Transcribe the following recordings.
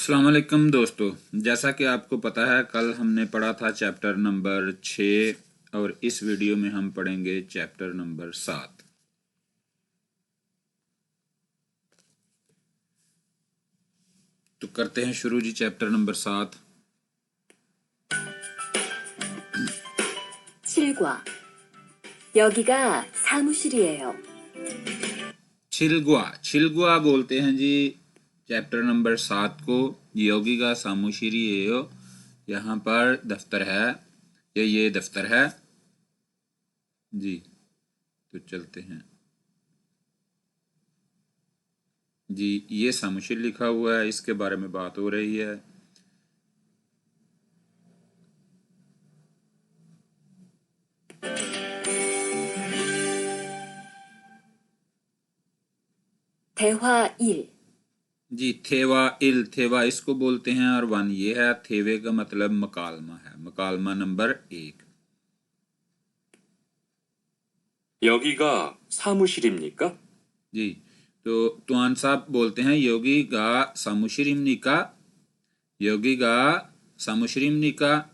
अस्सलाम वालेकुम दोस्तों, जैसा कि आपको पता है कल हमने पढ़ा था चैप्टर नंबर 6 और इस वीडियो में हम पढ़ेंगे चैप्टर नंबर 7। तो करते हैं शुरू जी चैप्टर नंबर 7। 7과 여기가 사무실이에요. छिलगुआ छिलगुआ बोलते हैं जी चैप्टर नंबर 7 को। योगी का सामुशीरी एयो, यहाँ पर दफ्तर है या ये दफ्तर है जी। तो चलते हैं जी, ये सामुशीर लिखा हुआ है, इसके बारे में बात हो रही है। 대화 1. जी, थेवा इसको बोलते हैं और वन ये है। थेवे का मतलब मकालमा है, मकालमा नंबर 1। 여기가 사무실입니까? जी, तो तुआन साहब बोलते हैं योगी गा सामुशरिमनी का, योगी गा सामुशरिमनी का,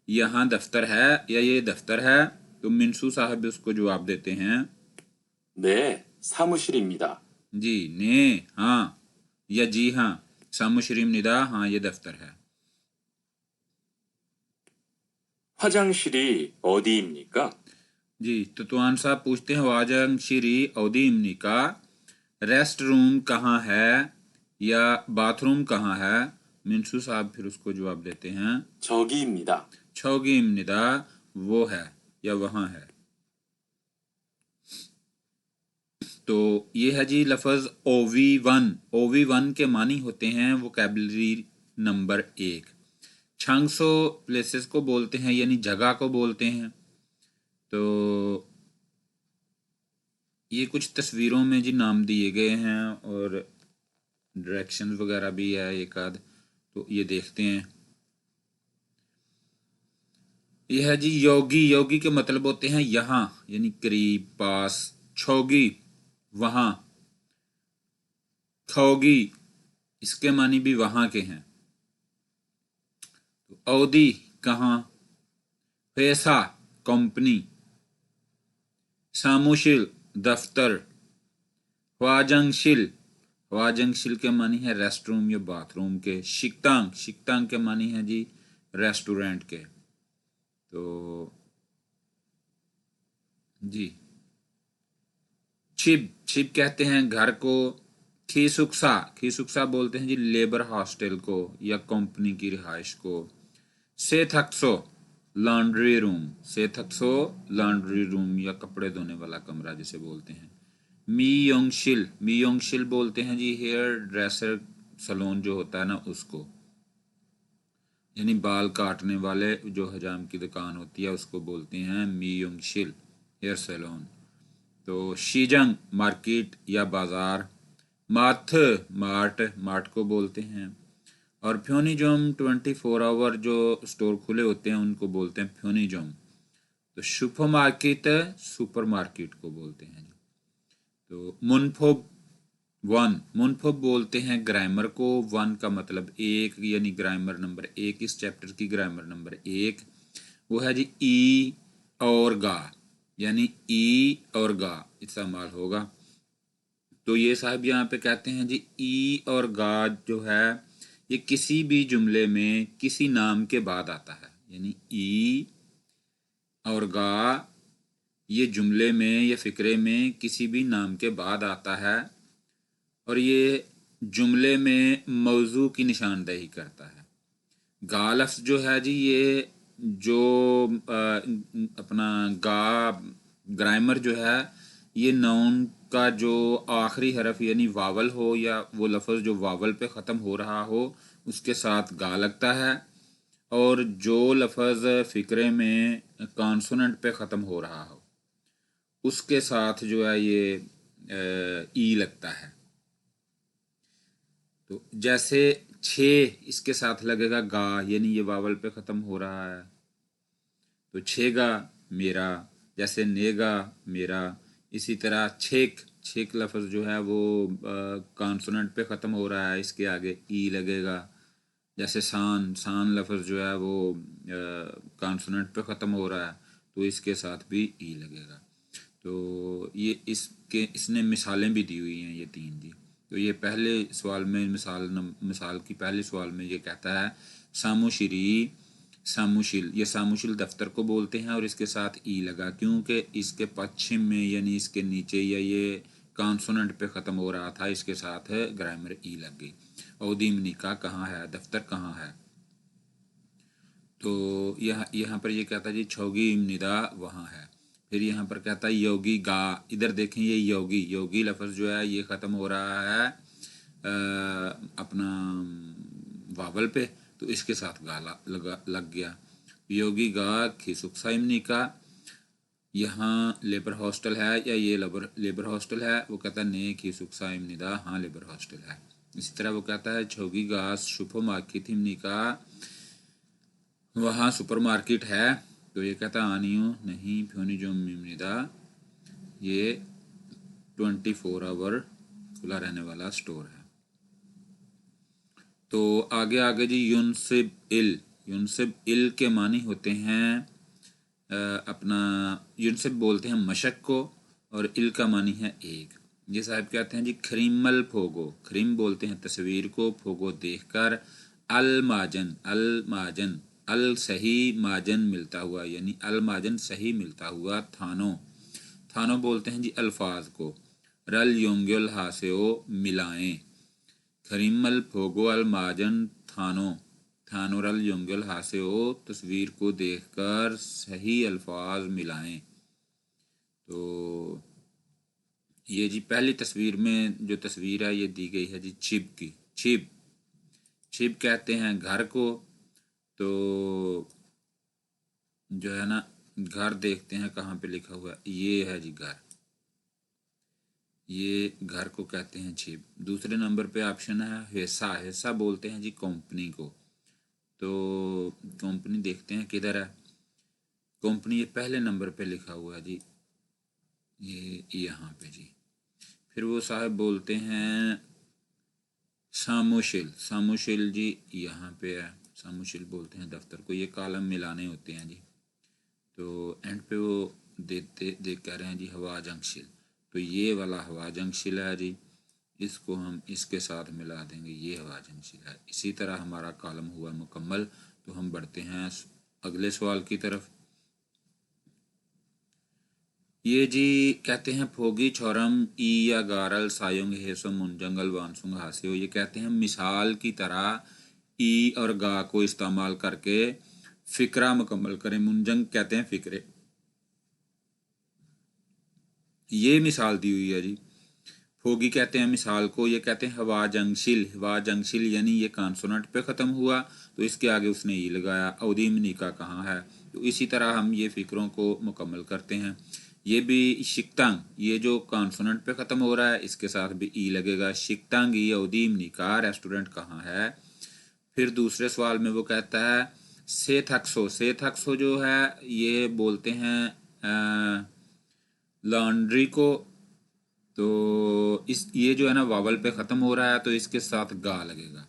यहाँ दफ्तर है या ये दफ्तर है। तो मिनसू साहब उसको जवाब देते हैं 네, 사무실입니다. जी, ने हाँ या जी हाँ। सामुशरिम निदा हाँ ये दफ्तर है। 화장실이 어디입니까? जी, तो तुआन साहब पूछते हैं वाजंग श्री अवदीमनी का, रेस्ट रूम कहाँ है या बाथरूम कहाँ है। मिनसू साहब फिर उसको जवाब देते हैं 저기입니다. छोगी इमनिदा, वो है या वहाँ है। तो ये है जी लफ्ज़ OV1 के मानी होते हैं वोकैबुलरी नंबर 1। छांगसो प्लेसेस को बोलते हैं यानी जगह को बोलते हैं। तो ये कुछ तस्वीरों में जी नाम दिए गए हैं और डायरेक्शंस वगैरह भी है एक आध, तो ये देखते हैं। यह है जी योगी के मतलब होते हैं यहाँ यानी करीब पास। छोगी वहाँ, खोगी इसके मानी भी वहाँ के हैं। तो अवधि कहाँ, पैसा कंपनी, सामुशिल दफ्तर, वाजंगशिल के मानी है रेस्टरूम या बाथरूम के। शिकतांग के मानी है जी रेस्टोरेंट के। तो जी, छिप कहते हैं घर को। खीसुक्सा बोलते हैं जी लेबर हॉस्टल को या कंपनी की रिहाइश को। सेथक्सो लॉन्ड्री रूम या कपड़े धोने वाला कमरा जिसे बोलते हैं। मीयोंगशिल बोलते हैं जी हेयर ड्रेसर सलून जो होता है ना उसको, यानी बाल काटने वाले जो हजाम की दुकान होती है उसको बोलते हैं मीयोंगशिल हेयर सैलून। तो शीजंग मार्केट या बाजार। मार्ट को बोलते हैं। और फ्योनिजोम 24 आवर जो स्टोर खुले होते हैं उनको बोलते हैं फ्योनिजोम। तो सुपर मार्केट को बोलते हैं। तो मुनफोब बोलते हैं ग्रामर को। 1 का मतलब 1 यानी ग्रामर नंबर 1। इस चैप्टर की ग्रामर नंबर 1 वो है जी ई और गा, यानी ई और गा इस्तेमाल होगा। तो ये साहब यहाँ पे कहते हैं जी ई और गा जो है ये किसी भी जुमले में किसी नाम के बाद आता है, यानी ई और गा ये जुमले में या फिक्रे में किसी भी नाम के बाद आता है और ये जुमले में मौजू की निशानदेही करता है। गा लफ्ज़ जो है जी ये जो अपना गा ग्रामर जो है ये नाउन का जो आखिरी हरफ यानी वावल हो या वो लफ्ज़ जो वावल पे ख़त्म हो रहा हो उसके साथ गा लगता है, और जो लफ्ज़ फ़िक्रे में कॉन्सोनेंट पे ख़त्म हो रहा हो उसके साथ जो है ये ई लगता है। तो जैसे छे इसके साथ लगेगा गा यानी ये वावल पे ख़त्म हो रहा है, तो छेगा मेरा। जैसे नेगा मेरा, इसी तरह छेक लफ्ज़ जो है वो कॉन्सोनेंट पे ख़त्म हो रहा है, इसके आगे ई लगेगा जैसे सान सान लफ्ज़ जो है वो कॉन्सोनेंट पे ख़त्म हो रहा है तो इसके साथ भी ई लगेगा। तो ये इसने मिसालें भी दी हुई हैं ये 3 जी। तो ये पहले सवाल में मिसाल की पहले सवाल में ये कहता है सामुशिरी सामुशिल, ये सामुशिल दफ्तर को बोलते हैं और इसके साथ ई लगा क्योंकि इसके पश्चिम में यानी इसके नीचे या ये कॉन्सोनेंट पे ख़त्म हो रहा था, इसके साथ ग्रामर ई लग गई। औदीम निका कहाँ है, दफ्तर कहाँ है। तो यहाँ पर ये कहता है जी छौगी निदा वहाँ है। फिर यहाँ पर कहता है योगी गा, इधर देखें ये योगी योगी लफ्ज़ जो है ये ख़त्म हो रहा है अपना वावल पे, तो इसके साथ गा लग गया। योगी गा खिसुक्सा इमनी का, यहाँ लेबर हॉस्टल है या ये लेबर हॉस्टल है, वो कहता है ने खिसुक्सा इमनिदा, हाँ लेबर हॉस्टल है। इसी तरह वो कहता है छोगी गास सुपर मार्केट इमनी का, वहाँ सुपरमार्केट है, तो ये कहता है आनियो नहीं फ्योनी जो मिमनिदा, ये 24 आवर खुला रहने वाला स्टोर है। तो आगे आगे जी यूनसिब इल के मानी होते हैं अपना यूनसिब बोलते हैं मशक को और इल का मानी है एक। ये साहब कहते हैं जी खरीमल फोगो, खरीम बोलते हैं तस्वीर को, फोगो देखकर, अल माजन अल सही माजन मिलता हुआ यानी अल माजन सही मिलता हुआ, थानो बोलते हैं जी अल्फाज को, रल योंग्यल हासेओ मिलाएं, खरीमल फोगो अल माजन थानो रल योंग्यल हासेओ तस्वीर को देखकर सही अल्फाज मिलाएं। तो ये जी पहली तस्वीर में जो तस्वीर है ये दी गई है जी छिप की, छिप कहते हैं घर को। तो जो है ना घर देखते हैं कहाँ पे लिखा हुआ है, ये है जी घर, ये घर को कहते हैं छिप। दूसरे नंबर पे ऑप्शन है हिस्सा बोलते हैं जी कंपनी को। तो कंपनी देखते हैं किधर है, कंपनी ये पहले नंबर पे लिखा हुआ है जी, ये यहाँ पे जी। फिर वो साहब बोलते हैं सामुशिल जी यहाँ पे है, सामुशिल बोलते हैं दफ्तर को, ये कॉलम मिलाने होते हैं जी। तो एंड पे वो देख कह रहे हैं जी हवा जंगशिल, तो ये वाला हवा जंगशिल है जी, इसको हम इसके साथ मिला देंगे, ये हवा जंगशिल है। इसी तरह हमारा कॉलम हुआ मुकम्मल। तो हम बढ़ते हैं अगले सवाल की तरफ। ये जी कहते हैं फोगी छोरम ई या गारल सायुंग हेसो मुंजंगल वानसुंग हासियो, ये कहते हैं मिसाल की तरह ई और गा को इस्तेमाल करके फिक्रा मुकम्मल करें। मुंजंग कहते हैं फिक्रे, ये मिसाल दी हुई है जी। फोगी कहते हैं मिसाल को, ये कहते हैं हवा जंगशिल यानी ये कॉन्सोनेंट पे ख़त्म हुआ तो इसके आगे उसने ई लगाया। अवदीम निका कहाँ है, तो इसी तरह हम ये फ़िक्रों को मुकम्मल करते हैं। ये भी शिकतांग, ये जो कॉन्सोनेंट पे ख़त्म हो रहा है इसके साथ भी ई लगेगा। शिकतांग ई अवदीम निका, रेस्टोरेंट कहाँ है। फिर दूसरे सवाल में वो कहता है सेथक्सो जो है ये बोलते हैं लॉन्ड्री को। तो ये जो है ना वावल पे ख़त्म हो रहा है तो इसके साथ गा लगेगा।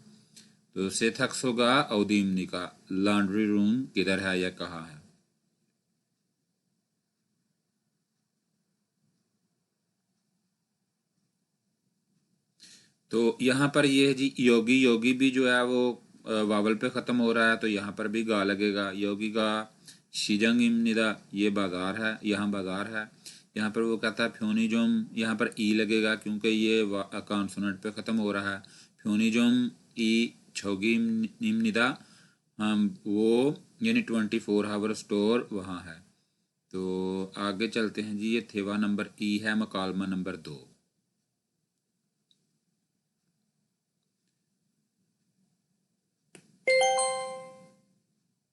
तो सेथक्स होगा अवदीमनी का, लॉन्ड्री रूम किधर है या कहाँ है। तो यहाँ पर ये है जी योगी भी जो है वो वावल पे ख़त्म हो रहा है तो यहाँ पर भी गा लगेगा। योगी गा शिजंग इमनिदा, ये बाज़ार है, यहाँ बाज़ार है। यहाँ पर वो कहता है फ्योनिजोम, यहाँ पर ई लगेगा क्योंकि ये कॉन्सोनेंट पे ख़त्म हो रहा है। फ्योनिजोम ई छोगी इमनिदा, हम वो यानी 24 आवर स्टोर वहाँ है। तो आगे चलते हैं जी। ये थेवा नंबर ई है, मकालमा नंबर 2।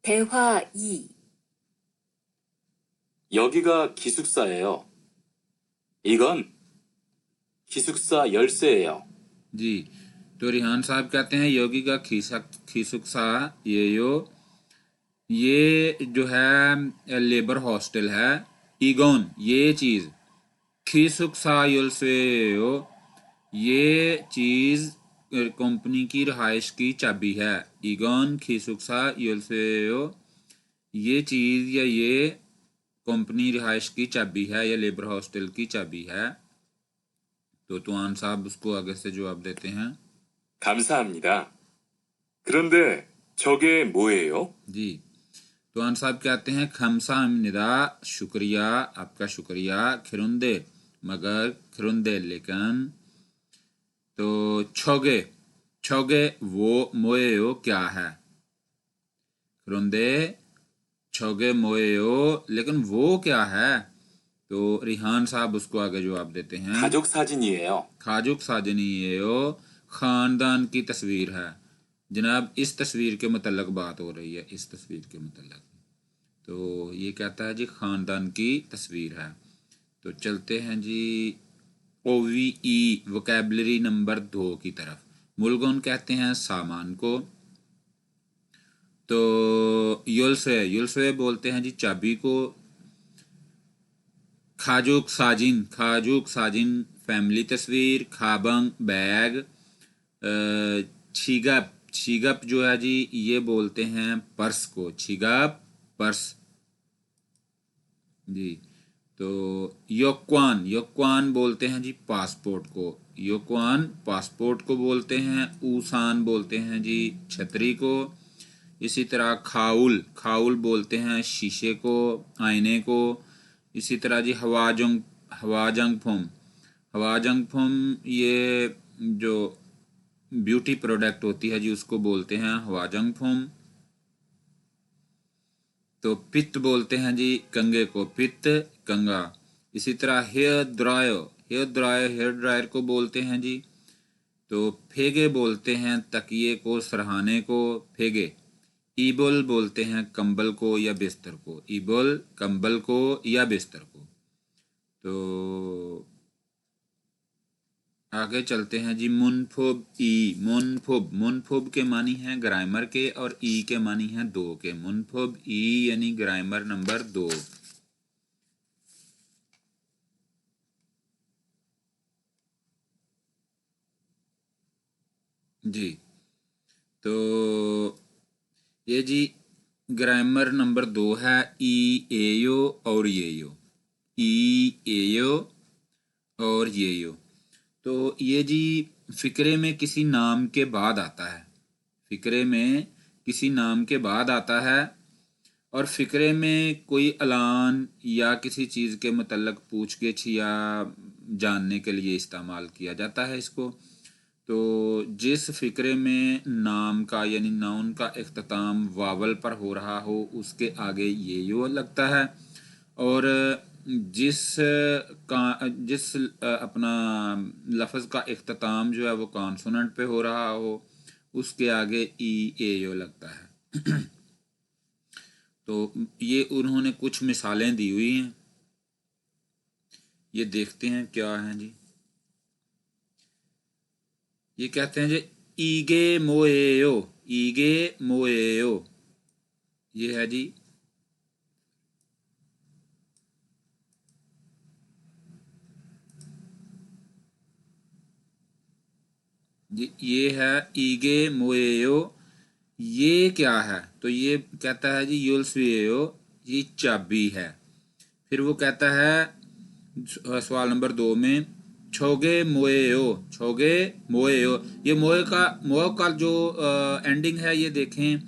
대화 2. 여기가 기숙사예요. 이건 기숙사 열쇠예요. जी, तो रिहान साहब कहते हैं योगी का खीसुक्सा ये जो है लेबर हॉस्टल है। ईगोन ये चीज़, खीसुक्सा युलसेयो ये चीज़ कंपनी की रिहाइश की चाबी है। इगन खिसुक्सा योल्सेयो, ये चीज़ या ये कंपनी रिहाइश की चाबी है या लेबर हॉस्टल की चाबी है। तो तुआन साहब उसको आगे से जवाब देते हैं। 감사합니다. 그런데 저게 뭐예요? जी, तुआन साहब कहते हैं खमसाहमनिदा, शुक्रिया, आपका शुक्रिया, खिरुंदे मगर, खिरुंदे लेकिन, तो छोगे, छोगे वो, मोएयो क्या है, खिरुंदे छोगे मोएयो लेकिन वो क्या है। तो रिहान साहब उसको आगे जवाब देते हैं। 가족 사진이에요. खाजुक साजनी यो, खानदान की तस्वीर है। जनाब इस तस्वीर के मतलब बात हो रही है, इस तस्वीर के मतलब। तो ये कहता है जी खानदान की तस्वीर है। तो चलते हैं जी OVE वोकैबलरी नंबर 2 की तरफ। मुलगुन कहते हैं सामान को। तो युल्से, युल्से बोलते हैं जी चाबी को। खाजुक साजिन, खाजुक साजिन फैमिली तस्वीर। खाबंग बैग। छिगप, छिगप जो है जी ये बोलते हैं पर्स को, छिगप पर्स जी। तो योक्वान, योक्वान बोलते हैं जी पासपोर्ट को, योक्वान पासपोर्ट को बोलते हैं। ऊसान बोलते हैं जी छतरी को। इसी तरह खाउल, खाउल बोलते हैं शीशे को, आईने को। इसी तरह जी हवाजंग, हवाजंग फुम, हवाजंग फुम ये जो ब्यूटी प्रोडक्ट होती है जी उसको बोलते हैं हवाजंग फुम। तो पित्त बोलते हैं जी कंगे को, पित्त कंगा। इसी तरह hair dryer, hair dryer, hair dryer को बोलते हैं जी। तो फेगे बोलते हैं तकिए को, सरहाने को, फेगे। ईबुल बोलते हैं कंबल को या बिस्तर को, ईबुल कंबल को या बिस्तर को। तो आगे चलते हैं जी मुनफुब ई, मुनफुब, मुनफुब के मानी हैं ग्रामर के और ई के मानी हैं 2 के। मुनफुब ई यानी ग्रामर नंबर 2। जी, तो ये जी ग्रामर नंबर 2 है ई एयो और ये यो, ई एयो और ये यो। तो ये जी फिक्रे में किसी नाम के बाद आता है, फिक्रे में किसी नाम के बाद आता है और फिक्रे में कोई ऐलान या किसी चीज़ के मतलब पूछ-गिछ या जानने के लिए इस्तेमाल किया जाता है इसको। तो जिस फिक्रे में नाम का यानी नाउन का इख्तिताम वावल पर हो रहा हो उसके आगे ये यो लगता है। और जिस अपना लफ्ज़ का इख्तिताम जो है वो कॉन्सोनेंट पे हो रहा हो उसके आगे ई ए यो लगता है। तो ये उन्होंने कुछ मिसालें दी हुई हैं, ये देखते हैं क्या हैं जी। ये कहते हैं जी ईगे मोएयो, ईगे मोएयो, ये है जी ये है ईगे मोएयो, ये क्या है। तो ये कहता है जी युल्सवेयो, ये चाबी है। फिर वो कहता है सवाल नंबर 2 में छोगे मोएयो, छोगे मोएयो, ये मोए का जो एंडिंग है ये देखें,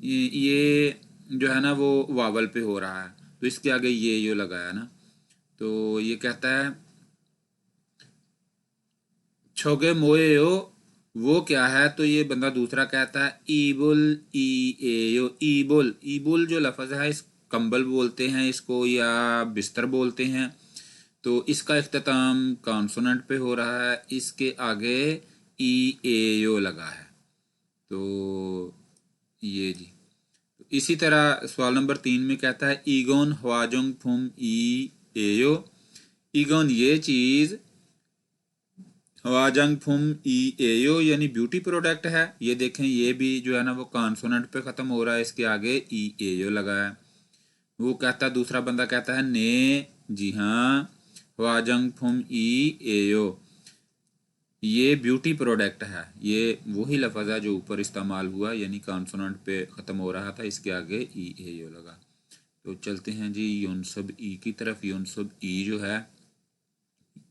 ये जो है ना वो वावल पे हो रहा है तो इसके आगे ये यो लगाया ना। तो ये कहता है छोगे मोएयो वो क्या है। तो ये बंदा दूसरा कहता है ईबुल ई एयो, ईबुल, ईबुल जो लफ्ज़ है इस कंबल बोलते हैं इसको या बिस्तर बोलते हैं। तो इसका इख्तिताम कॉन्सोनेंट पे हो रहा है, इसके आगे ई एयो लगा है। तो ये जी तो इसी तरह सवाल नंबर 3 में कहता है ईगोन हवाजोंग फुम ई एयो, ईगोन ये चीज़, हवाजंग फुम ई एयो यानी ब्यूटी प्रोडक्ट है। ये देखें ये भी जो है ना वो कॉन्सोनेंट पे ख़त्म हो रहा है, इसके आगे ई एयो लगा है। वो कहता है दूसरा बंदा कहता है ने, जी हाँ, हवाजंग फुम ई एयो, ये ब्यूटी प्रोडक्ट है, ये वही लफ्ज़ है जो ऊपर इस्तेमाल हुआ, यानी कॉन्सोनेंट पे ख़त्म हो रहा था, इसके आगे ई ए यो लगा। तो चलते हैं जी युनसब ई की तरफ। युनसब ई जो है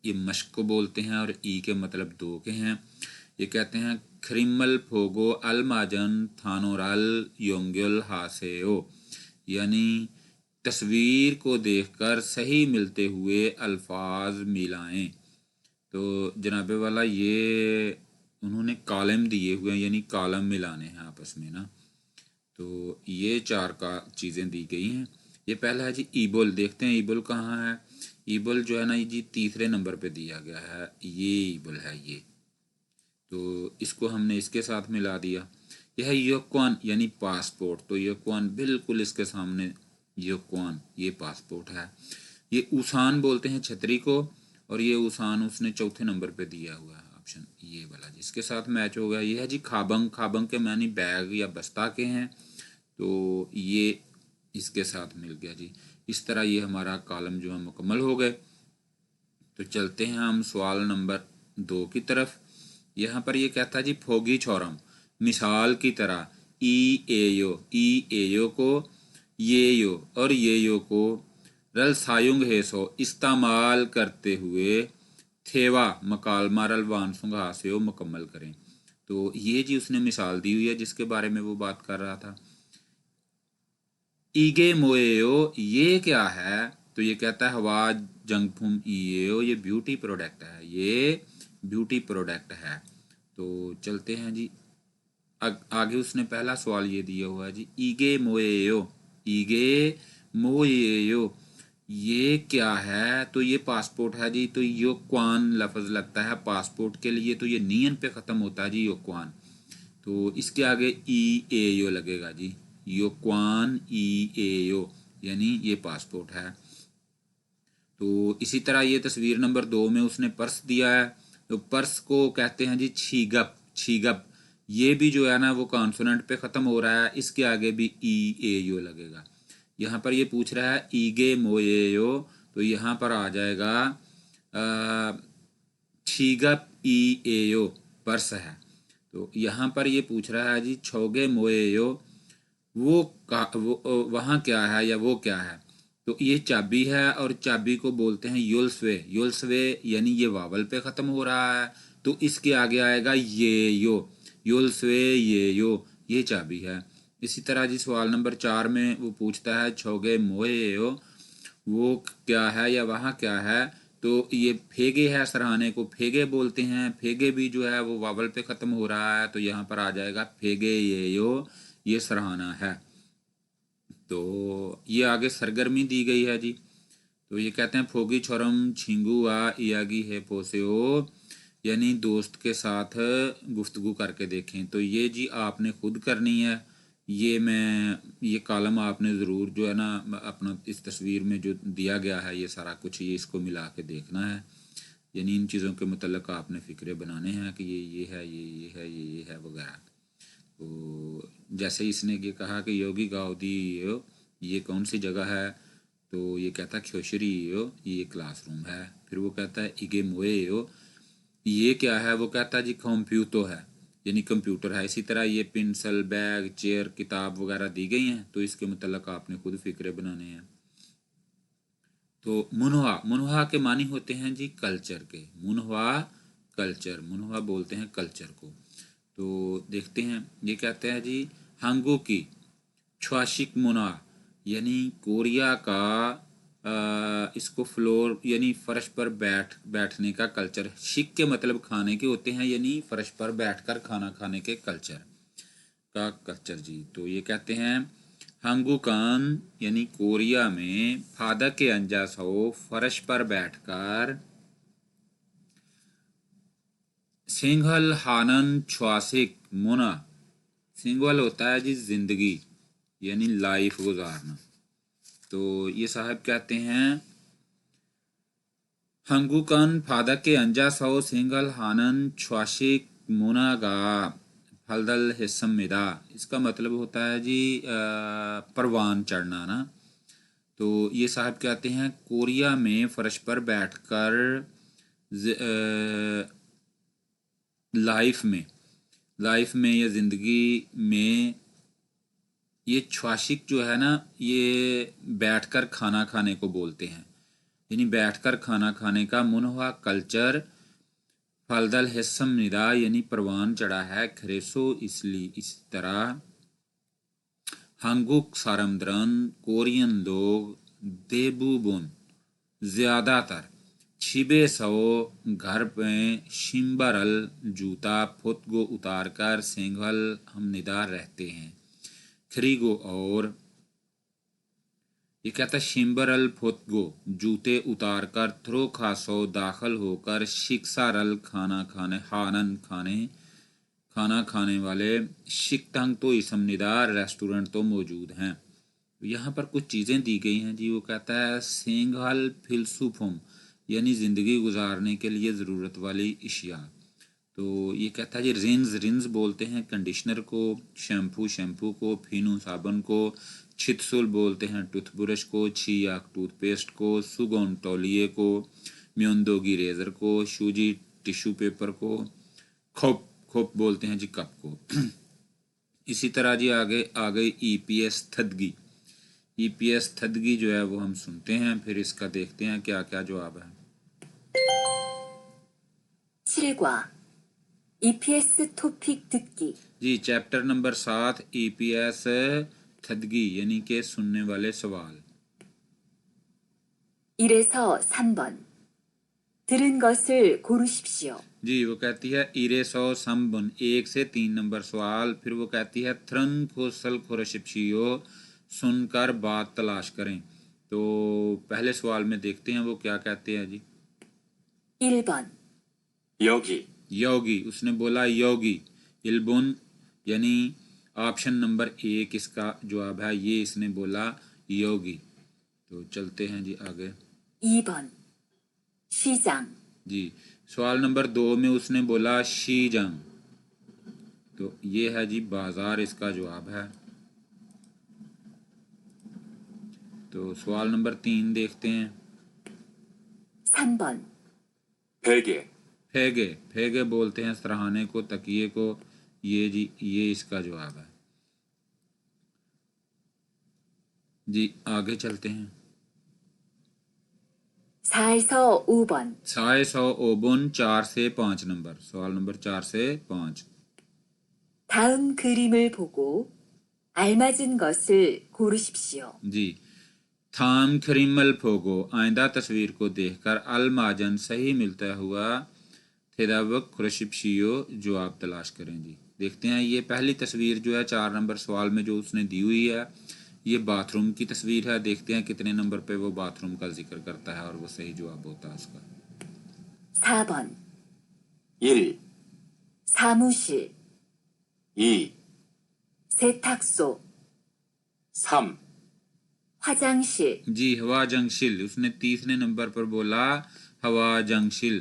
ये मश्क को बोलते हैं और ई के मतलब दो के हैं। ये कहते हैं ख्रिमल फोगो अलमाजन थानोराल योंगल हासेओ, यानी तस्वीर को देखकर सही मिलते हुए अल्फाज मिलाएं। तो जनाबे वाला ये उन्होंने कॉलम दिए हुए हैं, यानी कॉलम मिलाने हैं आपस में ना। तो ये चार का चीज़ें दी गई हैं। ये पहला है जी ईबुल। देखते हैं ईबुल कहाँ है। ईबुल जो है ना जी तीसरे नंबर पे दिया गया है, ये ईबुल है ये। तो इसको हमने इसके साथ मिला दिया। यह है योक्वान यानी पासपोर्ट। तो योक्वान बिल्कुल इसके सामने, योक्वान ये पासपोर्ट है। ये उसान बोलते हैं छतरी को, और ये उसान उसने चौथे नंबर पे दिया हुआ है, ऑप्शन ये वाला जिसके साथ मैच हो गया। ये है जी खाबंग। खाबंग के मानी बैग या बस्ता के हैं, तो ये इसके साथ मिल गया जी। इस तरह ये हमारा कॉलम जो है मुकम्मल हो गए। तो चलते हैं हम सवाल नंबर 2 की तरफ। यहाँ पर ये कहता है जी फोगी छोरम, मिसाल की तरह ई एयो को ये यो और ये यो को रल सायुंग हेसो इस्तेमाल करते हुए थेवा मकालमा रल वानसुंग हास्यो मुकम्मल करें। तो ये जी उसने मिसाल दी हुई है जिसके बारे में वो बात कर रहा था। ईगे मोएयो ये क्या है? तो ये कहता है हवा जंगफुम ईएओ, ये ब्यूटी प्रोडक्ट है, ये ब्यूटी प्रोडक्ट है। तो चलते हैं जी आगे। उसने पहला सवाल ये दिया हुआ है जी ईगे मोएयो, ईगे मोएयो ये क्या है? तो ये पासपोर्ट है जी। तो योक्वान लफ्ज़ लगता है पासपोर्ट के लिए, तो ये नियन पे ख़त्म होता है जी योक्वान। तो इसके आगे ई ए यो लगेगा जी, योक्वान ई ए यो, यानी ये पासपोर्ट है। तो इसी तरह ये तस्वीर नंबर 2 में उसने पर्स दिया है। तो पर्स को कहते हैं जी छीगप। छीगप ये भी जो है ना वो कॉन्सोनेंट पे ख़त्म हो रहा है, इसके आगे भी ई ए यो लगेगा। यहाँ पर ये पूछ रहा है ईगे मोएयो, तो यहाँ पर आ जाएगा छीगप ई एयो, पर्स है। तो यहाँ पर ये पूछ रहा है जी छोगे मोएयो, वो वहाँ क्या है या वो क्या है? तो ये चाबी है, और चाबी को बोलते हैं योल्सवे। योल्सवे यानी ये वावल पे ख़त्म हो रहा है, तो इसके आगे आएगा ये यो, योल्सवे ये यो, ये चाबी है। इसी तरह जी सवाल नंबर 4 में वो पूछता है छोगे मोएयो, वो क्या है या वहाँ क्या है? तो ये फेगे है, सराहने को फेगे बोलते हैं। फेगे भी जो है वो वावल पे ख़त्म हो रहा है, तो यहाँ पर आ जाएगा फेगे ये यो, ये सराहना है। तो ये आगे सरगर्मी दी गई है जी। तो ये कहते हैं फोगी छोरम छिंगुआ इयागी है पोसेओ, यानी दोस्त के साथ गुफ्तगू करके देखें। तो ये जी आपने खुद करनी है। ये कॉलम आपने ज़रूर जो है ना अपना इस तस्वीर में जो दिया गया है ये सारा कुछ, ये इसको मिला के देखना है, यानी इन चीज़ों के मतलब आपने फ़िक्रे बनाने हैं कि ये है, ये है, ये है वगैरह। तो जैसे इसने ये कहा कि योगी गाउदी ये कौन सी जगह है? तो ये कहता है ख्योशरी ये क्लासरूम है। फिर वो कहता है इगे मोए ये क्या है? वो कहता है जी कंप्यूटो है, यानी कंप्यूटर है। इसी तरह ये पेंसिल, बैग, चेयर, किताब वगैरह दी गई हैं, तो इसके मतलब आपने खुद फिक्रे बनाने हैं। तो मुनवा, मुनवा के मानी होते हैं जी कल्चर के। मुनवा कल्चर, मुनवा बोलते हैं कल्चर को। तो देखते हैं ये कहते हैं जी हांगू की छ्वाशिक मुना, यानी कोरिया का इसको फ्लोर यानी फर्श पर बैठने का कल्चर। शिक के मतलब खाने के होते हैं, यानी फर्श पर बैठकर खाना खाने के कल्चर का कल्चर जी। तो ये कहते हैं हांगुकान यानी कोरिया में फादक के अंजास हो फर्श पर बैठकर सिंघल हानन छ्वासिक मुना। सिंघल होता है जी जिंदगी, यानी लाइफ गुजारना। तो ये साहब कहते हैं हंगुकन फादक के अंजा सौ सिंगल हानन छ्वाशिक मुनागा फलदल हिस्समिदा। इसका मतलब होता है जी परवान चढ़ना ना। तो ये साहब कहते हैं कोरिया में फर्श पर बैठकर लाइफ में या ज़िंदगी में ये च्वाशिक जो है ना, ये बैठकर खाना खाने को बोलते हैं, यानी बैठकर खाना खाने का मुनवा कल्चर फलदल हिस्सम निदा यानी परवान चढ़ा है खरेसो। इसलिए इस तरह हंगुक सारमद्रन कोरियन लोग देबुबुन ज़्यादातर छिबे सौ घर में शिम्बरल जूता फुतगो उतारकर सेंघल हम निदार रहते हैं। खरीगो और ये कहता है शिम्बरल फुतगो जूते उतारकर थ्रो खासो दाखिल होकर शिक्सारल खाना खाने वाले शिकतंग तो इसम निदार रेस्टोरेंट तो मौजूद हैं। यहाँ पर कुछ चीज़ें दी गई हैं जी। वो कहता है सेंघल फिलसुफुम यानी ज़िंदगी गुजारने के लिए ज़रूरत वाली इशिया। तो ये कहता है जी रिंस बोलते हैं कंडीशनर को, शैम्पू को, फिनू साबुन को, छितसुल बोलते हैं टूथब्रश को, छियाक टूथपेस्ट को, सुगोन तौलिए को, म्योंदोगी रेज़र को, शूजी टिश्यू पेपर को, खोप बोलते हैं जी कप को। इसी तरह जी आगे आ गई ईपीएस थदगी जो है वो हम सुनते हैं, फिर इसका देखते हैं क्या क्या जवाब है। 7과 EPS 토픽 듣기 जी चैप्टर नंबर 7 ईपीएस थदगी यानी कि सुनने वाले सवाल। 1에서 3번 들은 것을 고르십시오. जी वो कहती है इरे सौ संबन 1 से 3 नंबर सवाल। फिर वो कहती है थ्रन खोसल खोरशिप्शियो सुनकर बात तलाश करें। तो पहले सवाल में देखते हैं वो क्या कहते हैं जी। 1번 여기, उसने बोला योगी। इल्बुन यानी ऑप्शन नंबर 1 इसका जवाब है, ये इसने बोला योगी। तो चलते हैं जी आगे। 2번 시장 जी सवाल नंबर 2 में उसने बोला शीजंग, तो ये है जी बाजार इसका जवाब है। तो सवाल नंबर 3 देखते हैं। 3번 베개, फेगे बोलते हैं सराहने को, तकिए को। ये जी ये इसका जवाब है। जी आगे चलते हैं। 4에서 5번 600 ओबुन 4 से 5 नंबर सवाल नंबर 4 से 5। 다음 그림을 보고 알맞은 것을 고르십시오. जी थाम खरीमल फोगो आइंदा तस्वीर को देखकर अलमाजन सही मिलता हुआ थेदावक खुरशिप्शियो जवाब तलाश करें। जी देखते हैं ये पहली तस्वीर जो है 4 नंबर सवाल में जो उसने दी हुई है, ये बाथरूम की तस्वीर है। देखते हैं कितने नंबर पे वो बाथरूम का जिक्र करता है और वो सही जवाब होता है उसका। 4번 1, 사무실 2, 세탁소 3, 화장실 जी हवा जंगशिल उसने तीसरे नंबर पर बोला हवा जंगशिल,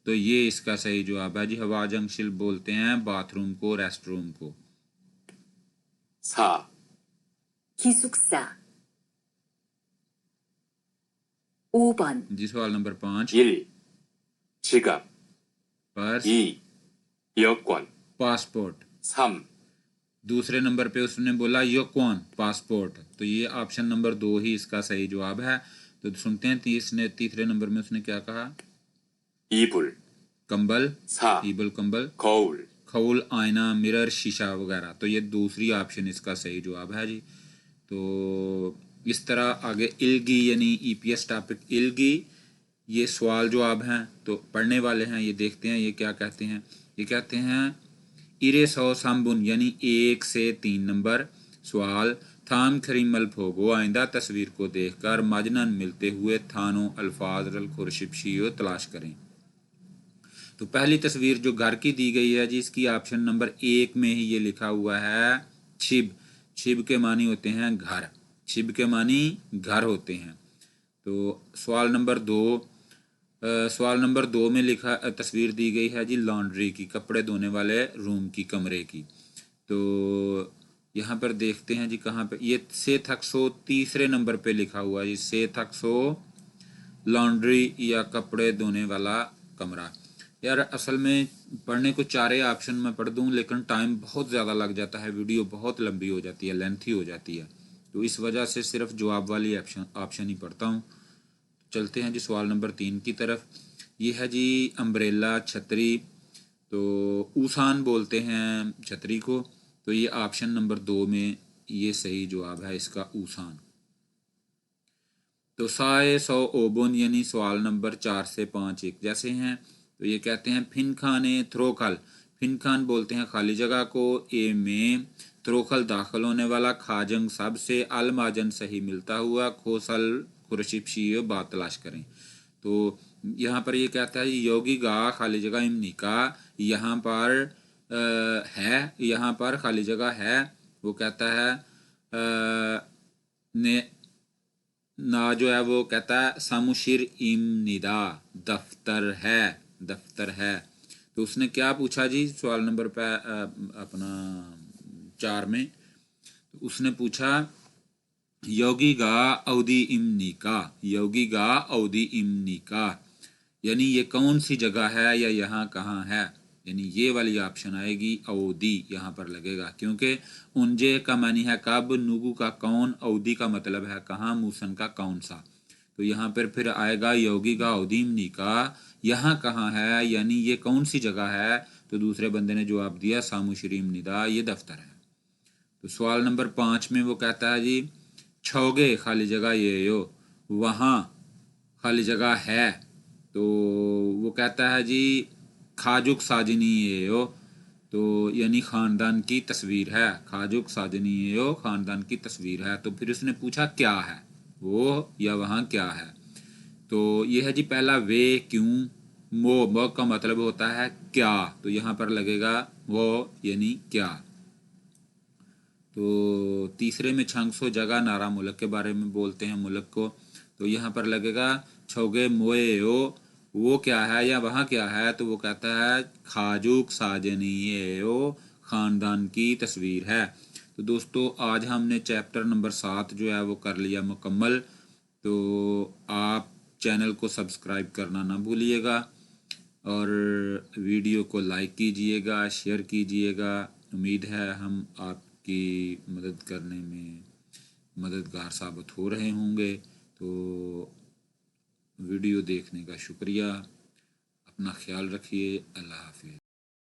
तो ये इसका सही जवाब है जी। हवा जंगशिल बोलते हैं बाथरूम को, रेस्टरूम को। 4, 기숙사 5번 जी सवाल नंबर 5 1, 지갑, पर्स 2, 여권, पासपोर्ट। 3, दूसरे नंबर पे उसने बोला योकोन पासपोर्ट, तो ये ऑप्शन नंबर 2 ही इसका सही जवाब है। तो सुनते हैं तीसरे नंबर में उसने क्या कहा। 이불, कंबल 4, ईबल कंबल, 거울, खौल आईना मिरर शीशा वगैरह, तो ये दूसरी ऑप्शन इसका सही जवाब है जी। तो इस तरह आगे इल्गी यानी ईपीएस टॉपिक इल्गी, ये सवाल जवाब हैं तो पढ़ने वाले हैं। ये देखते हैं ये क्या कहते हैं। ये कहते हैं इरे सौ साम्बुन यानी 1 से 3 नंबर सवाल। थाम खरीमल फोगो आइंदा तस्वीर को देखकर मजनन मिलते हुए थानों अल्फाज रल खुरशिप्शियो तलाश करें। तो पहली तस्वीर जो घर की दी गई है जी, इसकी ऑप्शन नंबर 1 में ही ये लिखा हुआ है छिब के मानी होते हैं घर, छिब के मानी घर होते हैं। तो सवाल नंबर 2 में लिखा तस्वीर दी गई है जी लॉन्ड्री की, कपड़े धोने वाले रूम की, कमरे की। तो यहाँ पर देखते हैं जी कहाँ पे ये सेथक्सो तीसरे नंबर पे लिखा हुआ है जी, सेथक्सो लॉन्ड्री या कपड़े धोने वाला कमरा। यार असल में पढ़ने को चारे ऑप्शन में पढ़ दूं लेकिन टाइम बहुत ज़्यादा लग जाता है, वीडियो बहुत लंबी हो जाती है, लेंथी हो जाती है, तो इस वजह से सिर्फ जवाब वाली ऑप्शन ही पढ़ता हूँ। चलते हैं जी सवाल नंबर 3 की तरफ। ये है जी अम्ब्रेला, छतरी, तो ऊसान बोलते हैं छतरी को, तो ये ऑप्शन नंबर 2 में ये सही जवाब है इसका, ऊसान। तो साए सौ ओबुन यानी सवाल नंबर 4 से 5 एक जैसे हैं। तो ये कहते हैं फिन खाने थ्रोखल, फिन खान बोलते हैं खाली जगह को, ए में थ्रोखल दाखिल होने वाला, खाजंग सब से, अल माजन सही मिलता हुआ, खोसल खुरशिपशी बात तलाश करें। तो यहाँ पर ये कहता है योगी गा खाली जगह इमनी का, यहाँ पर है, यहाँ पर खाली जगह है, वो कहता है ने ना जो है वो कहता है सामुशिर इम निदा, दफ्तर है, दफ्तर है। तो उसने क्या पूछा जी सवाल नंबर पे अपना 4 में, तो उसने पूछा योगी गा अवधि इमनी का, योगी गा अवधि इमनी का, यानी ये कौन सी जगह है या यहाँ कहाँ है, यानी ये वाली ऑप्शन आएगी, अवधि यहाँ पर लगेगा, क्योंकि उनजे का मानी है कब, नुगु का कौन, अवधि का मतलब है कहाँ, मूसन का कौन सा। तो यहाँ पर फिर आएगा योगी का अवधि का, यहाँ कहाँ है यानी ये कौन सी जगह है, तो दूसरे बंदे ने जवाब दिया सामुश्रीम निदा, ये दफ्तर है। तो सवाल नंबर 5 में वो कहता है जी छोगे खाली जगह ये यो, वहाँ खाली जगह है, तो वो कहता है जी खाजुक साजनी ये यो, तो यानी ख़ानदान की तस्वीर है, खाजुक साजनी ये यो ख़ानदान की तस्वीर है। तो फिर उसने पूछा क्या है वो या वहाँ क्या है, तो ये है जी पहला वे क्यों, वो का मतलब होता है क्या, तो यहाँ पर लगेगा वो यानी क्या। तो तीसरे में छंगसो जगह नारा मुल्क के बारे में बोलते हैं मुल्क को, तो यहाँ पर लगेगा छोगे मोए वो क्या है या वहाँ क्या है, तो वो कहता है खाजुक साजनी ख़ानदान की तस्वीर है। तो दोस्तों आज हमने चैप्टर नंबर 7 जो है वो कर लिया मुकम्मल। तो आप चैनल को सब्सक्राइब करना ना भूलिएगा और वीडियो को लाइक कीजिएगा, शेयर कीजिएगा। उम्मीद है हम आपकी मदद करने में मददगार साबित हो रहे होंगे। तो वीडियो देखने का शुक्रिया, अपना ख्याल रखिए, अल्लाह हाफिज़।